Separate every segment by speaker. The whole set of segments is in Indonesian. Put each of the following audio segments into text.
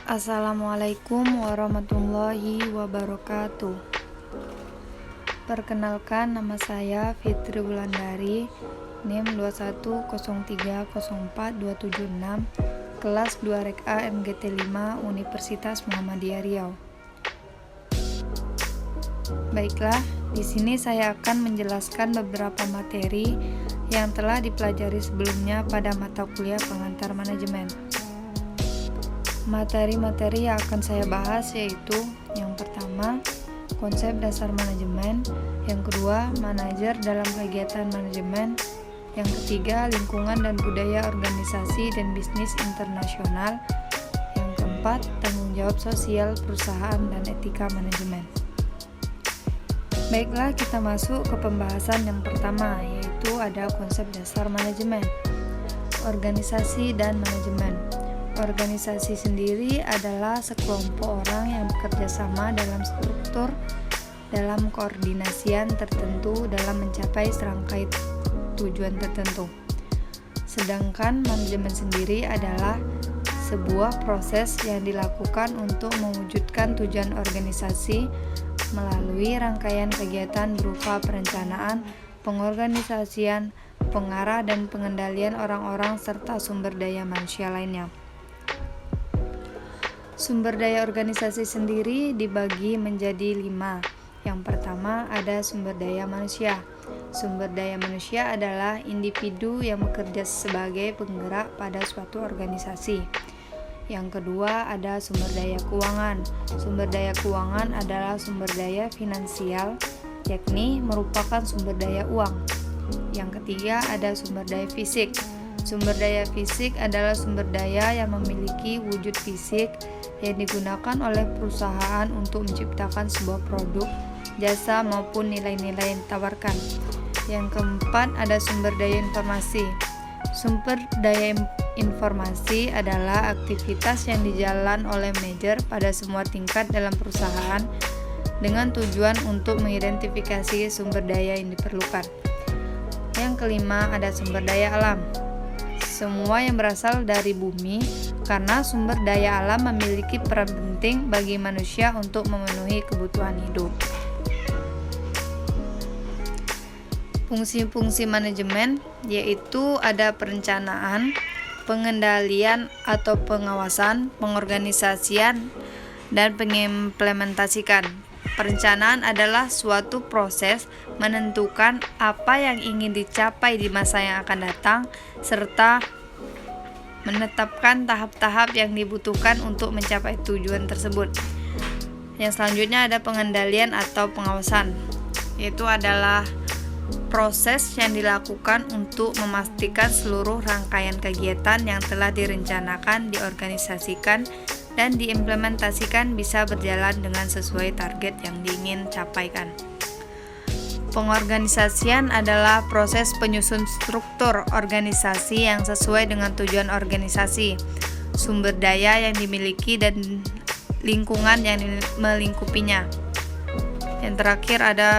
Speaker 1: Assalamualaikum warahmatullahi wabarakatuh. Perkenalkan, nama saya Fitri Wulandari, NIM 210304276, kelas 2 Rek A MGT 5 Universitas Muhammadiyah Riau. Baiklah, di sini saya akan menjelaskan beberapa materi yang telah dipelajari sebelumnya pada mata kuliah pengantar manajemen. Materi-materi yang akan saya bahas yaitu yang pertama, konsep dasar manajemen, yang kedua, manajer dalam kegiatan manajemen, yang ketiga, lingkungan dan budaya organisasi dan bisnis internasional, yang keempat, tanggung jawab sosial perusahaan dan etika manajemen. Baiklah, kita masuk ke pembahasan yang pertama, yaitu ada konsep dasar manajemen, organisasi dan manajemen. Organisasi sendiri adalah sekelompok orang yang bekerja sama dalam struktur dalam koordinasian tertentu dalam mencapai serangkai tujuan tertentu. Sedangkan manajemen sendiri adalah sebuah proses yang dilakukan untuk mewujudkan tujuan organisasi melalui rangkaian kegiatan berupa perencanaan, pengorganisasian, pengarah dan pengendalian orang-orang serta sumber daya manusia lainnya. Sumber daya organisasi sendiri dibagi menjadi 5. Yang pertama ada sumber daya manusia. Sumber daya manusia adalah individu yang bekerja sebagai penggerak pada suatu organisasi. Yang kedua ada sumber daya keuangan. Sumber daya keuangan adalah sumber daya finansial, yakni merupakan sumber daya uang. Yang ketiga ada sumber daya fisik. Sumber daya fisik adalah sumber daya yang memiliki wujud fisik yang digunakan oleh perusahaan untuk menciptakan sebuah produk, jasa maupun nilai-nilai yang ditawarkan. Yang keempat ada sumber daya informasi. Sumber daya informasi adalah aktivitas yang dijalankan oleh manajer pada semua tingkat dalam perusahaan dengan tujuan untuk mengidentifikasi sumber daya yang diperlukan. Yang kelima ada sumber daya alam. Semua yang berasal dari bumi, karena sumber daya alam memiliki peran penting bagi manusia untuk memenuhi kebutuhan hidup. Fungsi-fungsi manajemen yaitu ada perencanaan, pengendalian atau pengawasan, pengorganisasian, dan pengimplementasikan. Perencanaan adalah suatu proses menentukan apa yang ingin dicapai di masa yang akan datang, serta menetapkan tahap-tahap yang dibutuhkan untuk mencapai tujuan tersebut. Yang selanjutnya ada pengendalian atau pengawasan, yaitu adalah proses yang dilakukan untuk memastikan seluruh rangkaian kegiatan yang telah direncanakan, diorganisasikan, dan diimplementasikan bisa berjalan dengan sesuai target yang diingin capaikan. Pengorganisasian adalah proses penyusun struktur organisasi yang sesuai dengan tujuan organisasi, sumber daya yang dimiliki, dan lingkungan yang melingkupinya. Yang terakhir ada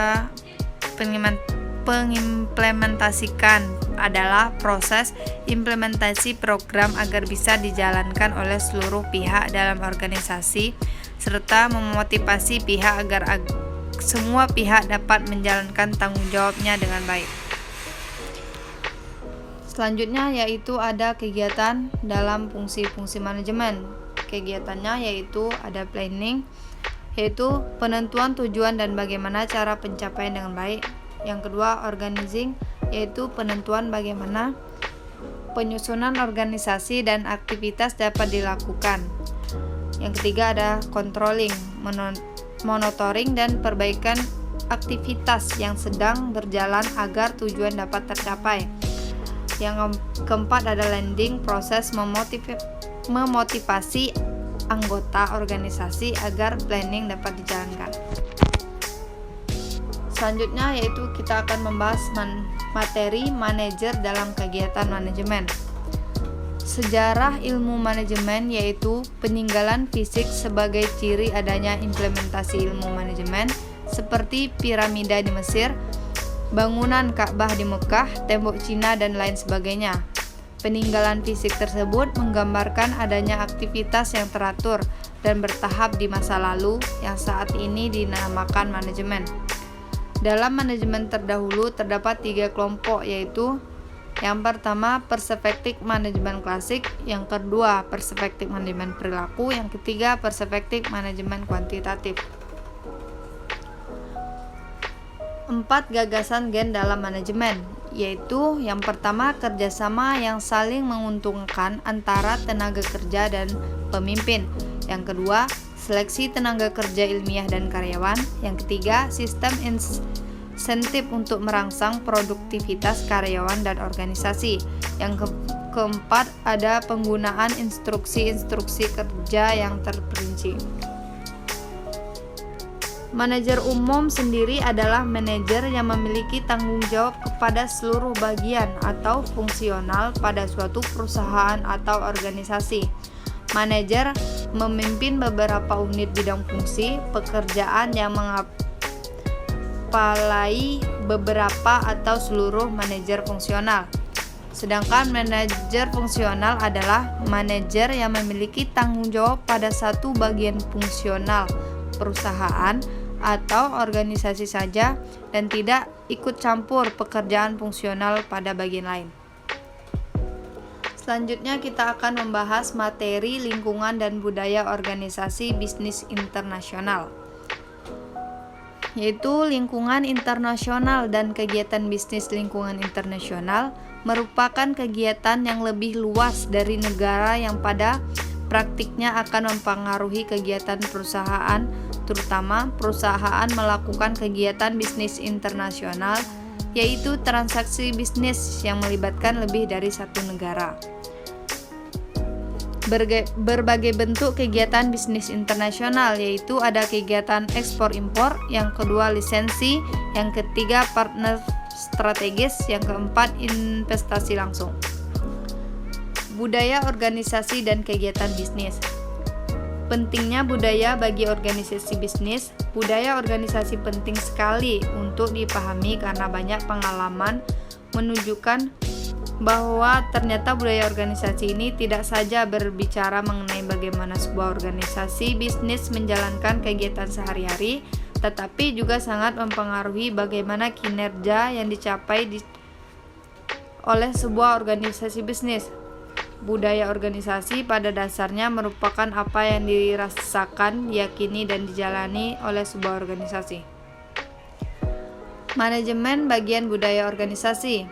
Speaker 1: pengimplementasikan adalah proses implementasi program agar bisa dijalankan oleh seluruh pihak dalam organisasi serta memotivasi pihak agar semua pihak dapat menjalankan tanggung jawabnya dengan baik. Selanjutnya yaitu ada kegiatan dalam fungsi-fungsi manajemen. Kegiatannya yaitu ada planning, yaitu penentuan tujuan dan bagaimana cara pencapaian dengan baik. Yang kedua, organizing, yaitu penentuan bagaimana penyusunan organisasi dan aktivitas dapat dilakukan. Yang ketiga ada controlling, monitoring dan perbaikan aktivitas yang sedang berjalan agar tujuan dapat tercapai. Yang keempat ada landing, proses memotivasi anggota organisasi agar planning dapat dijalankan. Selanjutnya yaitu kita akan membahas materi manajer dalam kegiatan manajemen. Sejarah ilmu manajemen yaitu peninggalan fisik sebagai ciri adanya implementasi ilmu manajemen seperti piramida di Mesir, bangunan Ka'bah di Mekah, tembok Cina dan lain sebagainya. Peninggalan fisik tersebut menggambarkan adanya aktivitas yang teratur dan bertahap di masa lalu yang saat ini dinamakan manajemen. Dalam manajemen terdahulu terdapat 3 kelompok, yaitu yang pertama perspektif manajemen klasik, yang kedua perspektif manajemen perilaku, yang ketiga perspektif manajemen kuantitatif. 4 gagasan gen dalam manajemen, yaitu yang pertama kerjasama yang saling menguntungkan antara tenaga kerja dan pemimpin, yang kedua seleksi tenaga kerja ilmiah dan karyawan, yang ketiga sistem insentif untuk merangsang produktivitas karyawan dan organisasi, yang keempat ada penggunaan instruksi-instruksi kerja yang terperinci. Manajer umum sendiri adalah manajer yang memiliki tanggung jawab kepada seluruh bagian atau fungsional pada suatu perusahaan atau organisasi. Manajer memimpin beberapa unit bidang fungsi pekerjaan yang mengepalai beberapa atau seluruh manajer fungsional. Sedangkan manajer fungsional adalah manajer yang memiliki tanggung jawab pada satu bagian fungsional perusahaan atau organisasi saja dan tidak ikut campur pekerjaan fungsional pada bagian lain. Selanjutnya kita akan membahas materi lingkungan dan budaya organisasi bisnis internasional, yaitu lingkungan internasional dan kegiatan bisnis lingkungan internasional merupakan kegiatan yang lebih luas dari negara yang pada praktiknya akan mempengaruhi kegiatan perusahaan, terutama perusahaan melakukan kegiatan bisnis internasional, yaitu transaksi bisnis yang melibatkan lebih dari satu negara. Berbagai bentuk kegiatan bisnis internasional, yaitu ada kegiatan ekspor-impor, yang kedua lisensi, yang ketiga partner strategis, yang keempat investasi langsung. Budaya organisasi dan kegiatan bisnis. Pentingnya budaya bagi organisasi bisnis. Budaya organisasi penting sekali untuk dipahami karena banyak pengalaman menunjukkan bahwa ternyata budaya organisasi ini tidak saja berbicara mengenai bagaimana sebuah organisasi bisnis menjalankan kegiatan sehari-hari, tetapi juga sangat mempengaruhi bagaimana kinerja yang dicapai oleh sebuah organisasi bisnis. Budaya organisasi pada dasarnya merupakan apa yang dirasakan, diyakini, dan dijalani oleh sebuah organisasi. Manajemen bagian budaya organisasi,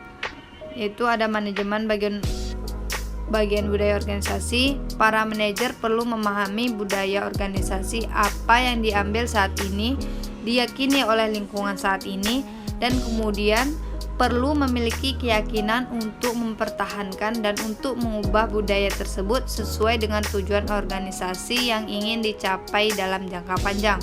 Speaker 1: yaitu ada manajemen bagian budaya organisasi. Para manajer perlu memahami budaya organisasi, apa yang diambil saat ini, diyakini oleh lingkungan saat ini, dan kemudian perlu memiliki keyakinan untuk mempertahankan dan untuk mengubah budaya tersebut sesuai dengan tujuan organisasi yang ingin dicapai dalam jangka panjang.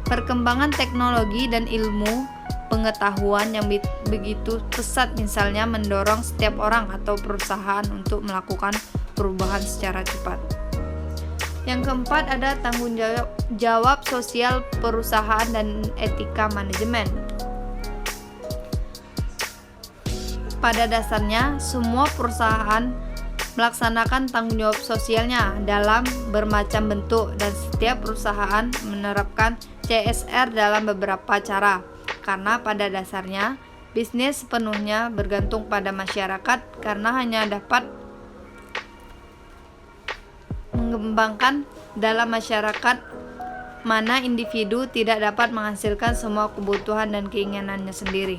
Speaker 1: Perkembangan teknologi dan ilmu pengetahuan yang begitu pesat misalnya mendorong setiap orang atau perusahaan untuk melakukan perubahan secara cepat. Yang keempat ada tanggung jawab sosial perusahaan dan etika manajemen. Pada dasarnya, semua perusahaan melaksanakan tanggung jawab sosialnya dalam bermacam bentuk, dan setiap perusahaan menerapkan CSR dalam beberapa cara. Karena pada dasarnya, bisnis sepenuhnya bergantung pada masyarakat karena hanya dapat mengembangkan dalam masyarakat mana individu tidak dapat menghasilkan semua kebutuhan dan keinginannya sendiri.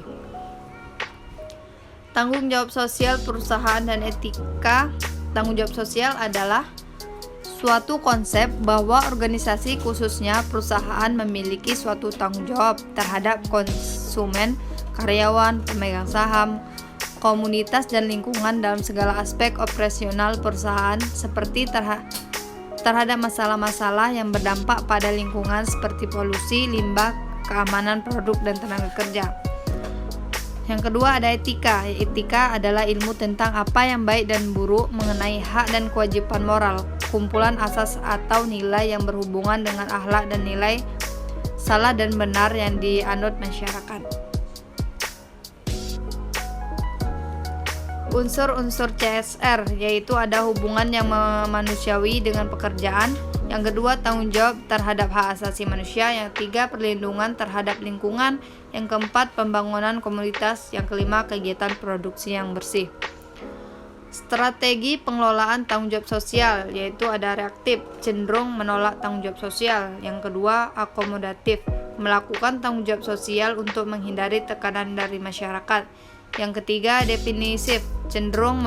Speaker 1: Tanggung jawab sosial perusahaan dan etika. Tanggung jawab sosial adalah suatu konsep bahwa organisasi, khususnya perusahaan, memiliki suatu tanggung jawab terhadap konsumen, karyawan, pemegang saham, komunitas, dan lingkungan dalam segala aspek operasional perusahaan, seperti terhadap masalah-masalah yang berdampak pada lingkungan seperti polusi, limbah, keamanan produk, dan tenaga kerja. Yang kedua ada etika. Etika adalah ilmu tentang apa yang baik dan buruk mengenai hak dan kewajiban moral, kumpulan asas atau nilai yang berhubungan dengan akhlak dan nilai salah dan benar yang dianut masyarakat. unsur-unsur CSR, yaitu ada hubungan yang manusiawi dengan pekerjaan. Yang kedua, tanggung jawab terhadap hak asasi manusia. Yang ketiga, perlindungan terhadap lingkungan. Yang keempat, pembangunan komunitas. Yang kelima, kegiatan produksi yang bersih. Strategi pengelolaan tanggung jawab sosial, yaitu ada reaktif, cenderung menolak tanggung jawab sosial. Yang kedua, akomodatif, melakukan tanggung jawab sosial untuk menghindari tekanan dari masyarakat. Yang ketiga, definisif, cenderung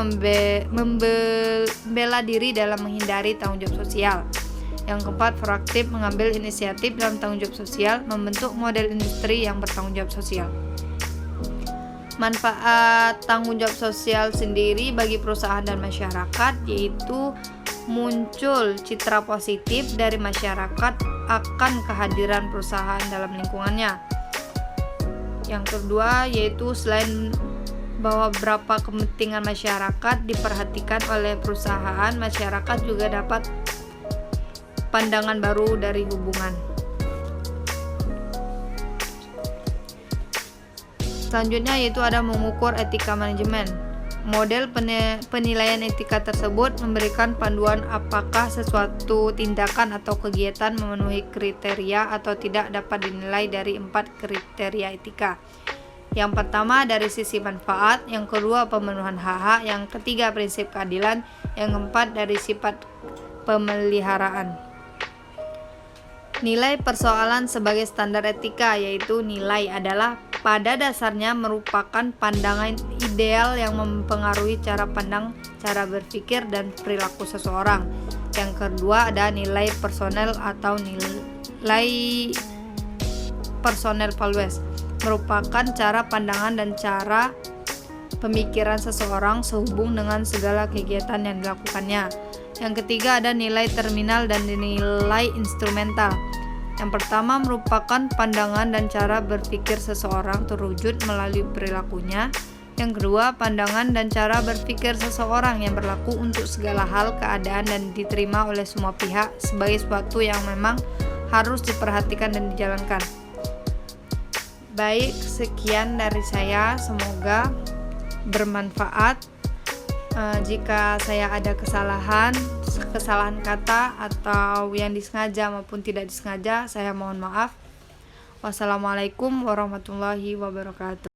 Speaker 1: membela diri dalam menghindari tanggung jawab sosial. Yang keempat, proaktif, mengambil inisiatif dalam tanggung jawab sosial, membentuk model industri yang bertanggung jawab sosial. Manfaat tanggung jawab sosial sendiri bagi perusahaan dan masyarakat, yaitu muncul citra positif dari masyarakat akan kehadiran perusahaan dalam lingkungannya. Yang kedua, yaitu selain bahwa beberapa kepentingan masyarakat diperhatikan oleh perusahaan, masyarakat juga dapat pandangan baru dari hubungan. Selanjutnya yaitu ada mengukur etika manajemen. Model penilaian etika tersebut memberikan panduan apakah sesuatu tindakan atau kegiatan memenuhi kriteria atau tidak dapat dinilai dari 4 kriteria etika. Yang pertama dari sisi manfaat, yang kedua pemenuhan hak-hak, yang ketiga prinsip keadilan, yang keempat dari sifat pemeliharaan. Nilai persoalan sebagai standar etika, yaitu nilai adalah pada dasarnya merupakan pandangan ideal yang mempengaruhi cara pandang, cara berpikir, dan perilaku seseorang. Yang kedua ada nilai personel atau nilai personal values, merupakan cara pandangan dan cara pemikiran seseorang sehubung dengan segala kegiatan yang dilakukannya. Yang ketiga ada nilai terminal dan nilai instrumental. Yang pertama merupakan pandangan dan cara berpikir seseorang terwujud melalui perilakunya. Yang kedua, pandangan dan cara berpikir seseorang yang berlaku untuk segala hal, keadaan, dan diterima oleh semua pihak sebagai sesuatu yang memang harus diperhatikan dan dijalankan. Baik, sekian dari saya, semoga bermanfaat. Jika saya ada kesalahan kata atau yang disengaja maupun tidak disengaja, saya mohon maaf. Wassalamualaikum warahmatullahi wabarakatuh.